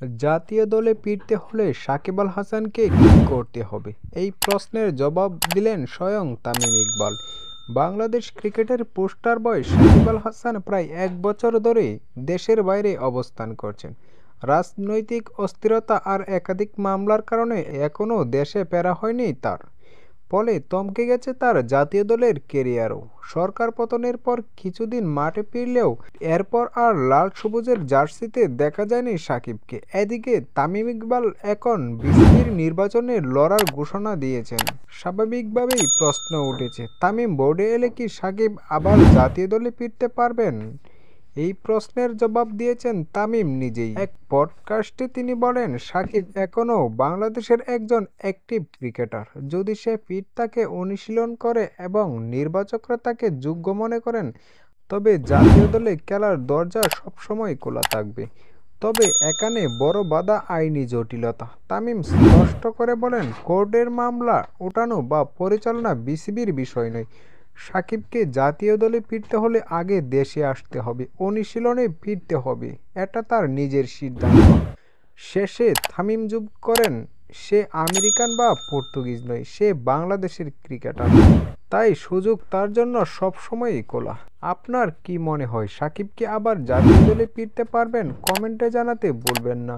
জাতীয় দলে ফিরতে হলে সাকিব আল হাসানকে কী করতে হবে, এই প্রশ্নের জবাব দিলেন স্বয়ং তামিম ইকবাল। বাংলাদেশ ক্রিকেটের পোস্টার বয় সাকিব আল হাসান প্রায় 1 বছর ধরে দেশের বাইরে অবস্থান করছেন। রাজনৈতিক অস্থিরতা আর একাধিক মামলার কারণে এখনও দেশে ফেরা হয়নি তার। ফলে থমকে গেছে তার জাতীয় দলের কেরিয়ারও। সরকার পতনের পর কিছুদিন মাঠে ফিরলেও এরপর আর লাল সবুজের জার্সিতে দেখা যায়নি সাকিবকে। এদিকে তামিম ইকবাল এখন বিসিবির নির্বাচনে লড়ার ঘোষণা দিয়েছেন। স্বাভাবিকভাবেই প্রশ্ন উঠেছে, তামিম বোর্ডে এলে কি সাকিব আবার জাতীয় দলে ফিরতে পারবেন? এই প্রশ্নের জবাব দিয়েছেন তামিম নিজেই। এক পডকাস্টে তিনি বলেন, সাকিব এখনও বাংলাদেশের একজন অ্যাক্টিভ ক্রিকেটার। যদি সে ফিট থাকে, অনুশীলন করে এবং নির্বাচকরা তাকে যোগ্য মনে করেন, তবে জাতীয় দলে খেলার দরজা সবসময় খোলা থাকবে। তবে এখানে বড় বাধা আইনি জটিলতা। তামিম স্পষ্ট করে বলেন, কোর্টের মামলা ওঠানো বা পরিচালনা বিসিবির বিষয় নয়। সাকিবকে জাতীয় দলে ফিরতে হলে আগে দেশে আসতে হবে, অনুশীলনে ফিরতে হবে, এটা তার নিজের সিদ্ধান্ত। শেষে তামিম যোগ করেন, সে আমেরিকান বা পর্তুগিজ নয়, সে বাংলাদেশের ক্রিকেটার। তাই সুযোগ তার জন্য সবসময়ই খোলা। আপনার কি মনে হয়, সাকিব কি আবার জাতীয় দলে ফিরতে পারবেন? কমেন্টে জানাতে ভুলবেন না।